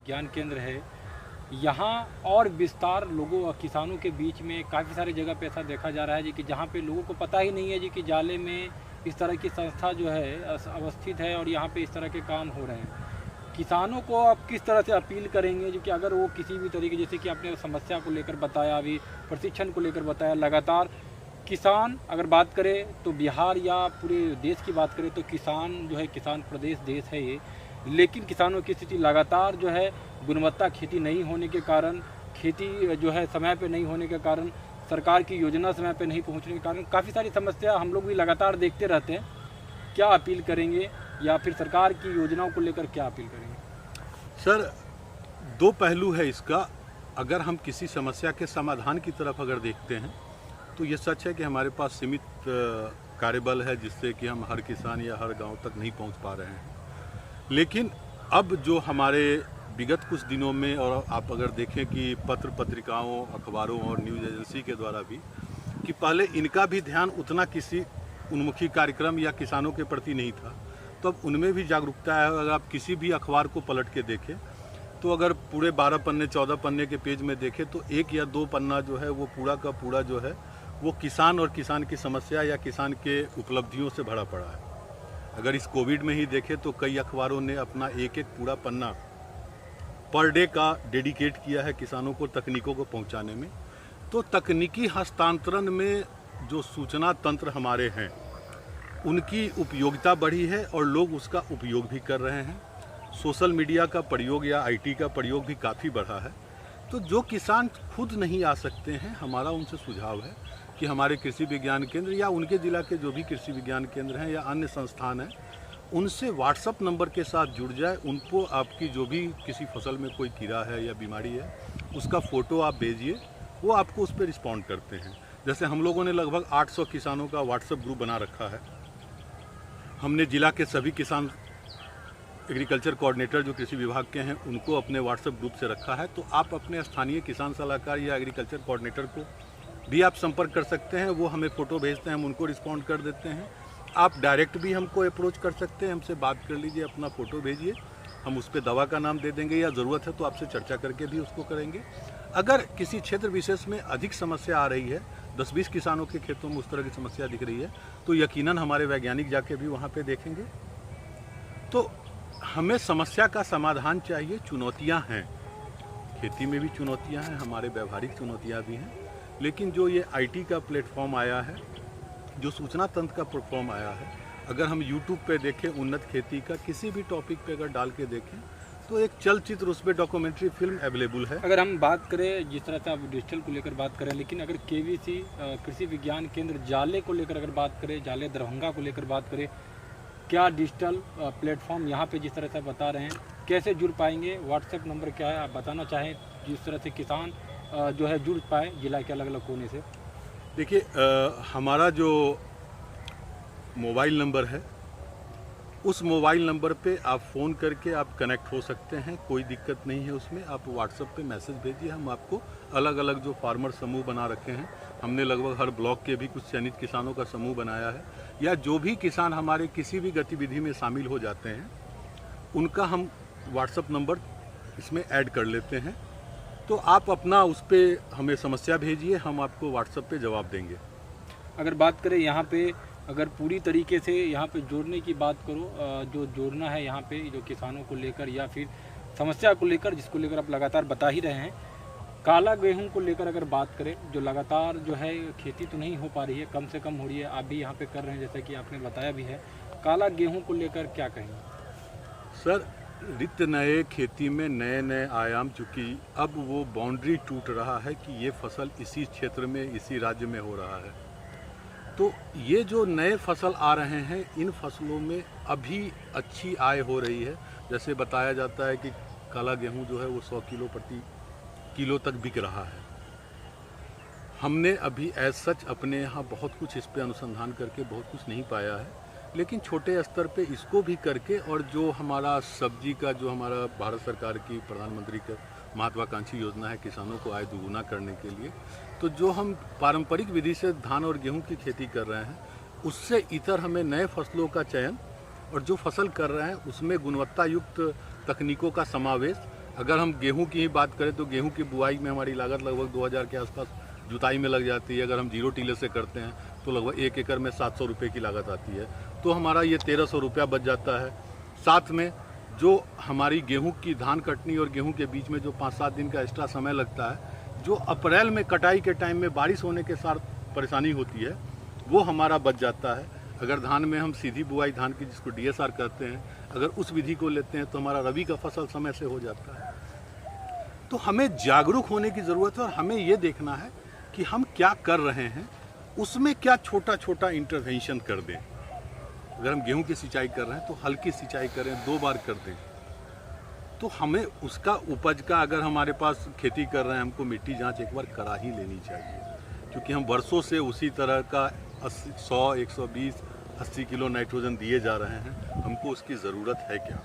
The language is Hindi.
ज्ञान केंद्र है यहाँ और विस्तार लोगों और किसानों के बीच में काफ़ी सारी जगह पे ऐसा देखा जा रहा है जी कि जहाँ पे लोगों को पता ही नहीं है जी कि जाले में इस तरह की संस्था जो है अवस्थित है और यहाँ पे इस तरह के काम हो रहे हैं। किसानों को आप किस तरह से अपील करेंगे जो कि अगर वो किसी भी तरीके, जैसे कि आपने समस्या को लेकर बताया, अभी प्रशिक्षण को लेकर बताया, लगातार किसान अगर बात करें तो बिहार या पूरे देश की बात करें तो किसान जो है, किसान प्रदेश देश है ये, लेकिन किसानों की स्थिति लगातार जो है गुणवत्ता खेती नहीं होने के कारण, खेती जो है समय पे नहीं होने के कारण, सरकार की योजना समय पे नहीं पहुंचने के कारण काफ़ी सारी समस्या हम लोग भी लगातार देखते रहते हैं। क्या अपील करेंगे या फिर सरकार की योजनाओं को लेकर क्या अपील करेंगे? सर, दो पहलू है इसका। अगर हम किसी समस्या के समाधान की तरफ अगर देखते हैं तो ये सच है कि हमारे पास सीमित कार्यबल है जिससे कि हम हर किसान या हर गांव तक नहीं पहुंच पा रहे हैं। लेकिन अब जो हमारे विगत कुछ दिनों में, और आप अगर देखें कि पत्र पत्रिकाओं, अखबारों और न्यूज़ एजेंसी के द्वारा भी, कि पहले इनका भी ध्यान उतना किसी उन्मुखी कार्यक्रम या किसानों के प्रति नहीं था, तो अब उनमें भी जागरूकता है। अगर आप किसी भी अखबार को पलट के देखें तो अगर पूरे 12 पन्ने 14 पन्ने के पेज में देखें तो 1 या 2 पन्ना जो है वो पूरा का पूरा जो है वो किसान और किसान की समस्या या किसान के उपलब्धियों से भरा पड़ा है। अगर इस कोविड में ही देखें तो कई अखबारों ने अपना एक पूरा पन्ना पर डे का डेडिकेट किया है किसानों को तकनीकों को पहुंचाने में। तो तकनीकी हस्तांतरण में जो सूचना तंत्र हमारे हैं उनकी उपयोगिता बढ़ी है और लोग उसका उपयोग भी कर रहे हैं। सोशल मीडिया का प्रयोग या आईटी का प्रयोग भी काफ़ी बढ़ा है। तो जो किसान खुद नहीं आ सकते हैं, हमारा उनसे सुझाव है कि हमारे कृषि विज्ञान केंद्र या उनके ज़िला के जो भी कृषि विज्ञान केंद्र हैं या अन्य संस्थान हैं, उनसे व्हाट्सएप नंबर के साथ जुड़ जाए। उनको आपकी जो भी किसी फसल में कोई कीड़ा है या बीमारी है उसका फ़ोटो आप भेजिए, वो आपको उस पर रिस्पॉन्ड करते हैं। जैसे हम लोगों ने लगभग 800 किसानों का व्हाट्सएप ग्रुप बना रखा है। हमने जिला के सभी किसान एग्रीकल्चर कोऑर्डिनेटर जो कृषि विभाग के हैं उनको अपने व्हाट्सएप ग्रुप से रखा है। तो आप अपने स्थानीय किसान सलाहकार या एग्रीकल्चर कोऑर्डिनेटर को भी आप संपर्क कर सकते हैं। वो हमें फ़ोटो भेजते हैं, हम उनको रिस्पॉन्ड कर देते हैं। आप डायरेक्ट भी हमको अप्रोच कर सकते हैं, हमसे बात कर लीजिए, अपना फ़ोटो भेजिए, हम उस पर दवा का नाम दे देंगे या ज़रूरत है तो आपसे चर्चा करके भी उसको करेंगे। अगर किसी क्षेत्र विशेष में अधिक समस्या आ रही है, 10-20 किसानों के खेतों में उस तरह की समस्या दिख रही है, तो यकीनन हमारे वैज्ञानिक जाके भी वहाँ पे देखेंगे। तो हमें समस्या का समाधान चाहिए। चुनौतियाँ हैं, खेती में भी चुनौतियाँ हैं, हमारे व्यवहारिक चुनौतियाँ भी हैं, लेकिन जो ये आईटी का प्लेटफॉर्म आया है, जो सूचना तंत्र का प्लेटफॉर्म आया है, अगर हम यूट्यूब पे देखें उन्नत खेती का किसी भी टॉपिक पे अगर डाल के देखें तो एक चलचित्र, उस पर डॉक्यूमेंट्री फिल्म अवेलेबल है। अगर हम बात करें जिस तरह से आप डिजिटल को लेकर बात करें, लेकिन अगर केवीसी कृषि विज्ञान केंद्र जाले को लेकर अगर बात करें, जाले दरभंगा को लेकर बात करें, क्या डिजिटल प्लेटफॉर्म यहाँ पे जिस तरह से बता रहे हैं कैसे जुड़ पाएंगे? व्हाट्सएप नंबर क्या है, आप बताना चाहें जिस तरह से किसान जो है जुड़ पाए जिला के अलग अलग कोने से? देखिए, हमारा जो मोबाइल नंबर है उस मोबाइल नंबर पे आप फ़ोन करके आप कनेक्ट हो सकते हैं, कोई दिक्कत नहीं है उसमें। आप व्हाट्सएप पे मैसेज भेजिए, हम आपको अलग अलग जो फार्मर समूह बना रखे हैं, हमने लगभग हर ब्लॉक के भी कुछ चयनित किसानों का समूह बनाया है, या जो भी किसान हमारे किसी भी गतिविधि में शामिल हो जाते हैं उनका हम व्हाट्सएप नंबर इसमें ऐड कर लेते हैं। तो आप अपना उस पर हमें समस्या भेजिए, हम आपको व्हाट्सएप पे जवाब देंगे। अगर बात करें यहाँ पे, अगर पूरी तरीके से यहाँ पे जोड़ने की बात करो, जो जोड़ना है यहाँ पे जो किसानों को लेकर या फिर समस्या को लेकर जिसको लेकर आप लगातार बता ही रहे हैं, काला गेहूं को लेकर अगर बात करें, जो लगातार जो है खेती तो नहीं हो पा रही है, कम से कम हो रही है, आप भी यहाँ पे कर रहे हैं जैसे कि आपने बताया भी है, काला गेहूं को लेकर क्या कहेंगे? सर, नित्य नए खेती में नए नए आयाम, चूँकि अब वो बाउंड्री टूट रहा है कि ये फसल इसी क्षेत्र में, इसी राज्य में हो रहा है। तो ये जो नए फसल आ रहे हैं, इन फसलों में अभी अच्छी आय हो रही है। जैसे बताया जाता है कि काला गेहूं जो है वो 100 किलो प्रति किलो तक बिक रहा है। हमने अभी एज सच अपने यहाँ बहुत कुछ इस पे अनुसंधान करके बहुत कुछ नहीं पाया है, लेकिन छोटे स्तर पे इसको भी करके, और जो हमारा सब्जी का, जो हमारा भारत सरकार की प्रधानमंत्री का महत्वाकांक्षी योजना है किसानों को आय दोगुना करने के लिए, तो जो हम पारंपरिक विधि से धान और गेहूं की खेती कर रहे हैं उससे इतर हमें नए फसलों का चयन, और जो फसल कर रहे हैं उसमें गुणवत्ता युक्त तकनीकों का समावेश अगर हम गेहूं की ही बात करें तो गेहूं की बुआई में हमारी लागत लगभग 2000 के आसपास जुताई में लग जाती है। अगर हम जीरो टीले से करते हैं तो लगभग 1 एकड़ में 700 रुपये की लागत आती है, तो हमारा ये 1300 रुपया बच जाता है। साथ में जो हमारी गेहूं की धान कटनी और गेहूं के बीच में जो 5-7 दिन का एक्स्ट्रा समय लगता है, जो अप्रैल में कटाई के टाइम में बारिश होने के साथ परेशानी होती है, वो हमारा बच जाता है। अगर धान में हम सीधी बुआई धान की, जिसको DSR कहते हैं, अगर उस विधि को लेते हैं तो हमारा रबी का फसल समय से हो जाता है। तो हमें जागरूक होने की ज़रूरत है और हमें ये देखना है कि हम क्या कर रहे हैं, उसमें क्या छोटा छोटा इंटरवेंशन कर दें। अगर हम गेहूं की सिंचाई कर रहे हैं तो हल्की सिंचाई करें, 2 बार कर दें, तो हमें उसका उपज का, अगर हमारे पास खेती कर रहे हैं, हमको मिट्टी जांच एक बार करा ही लेनी चाहिए, क्योंकि हम वर्षों से उसी तरह का 100, 120, 80 किलो नाइट्रोजन दिए जा रहे हैं। हमको उसकी ज़रूरत है क्या?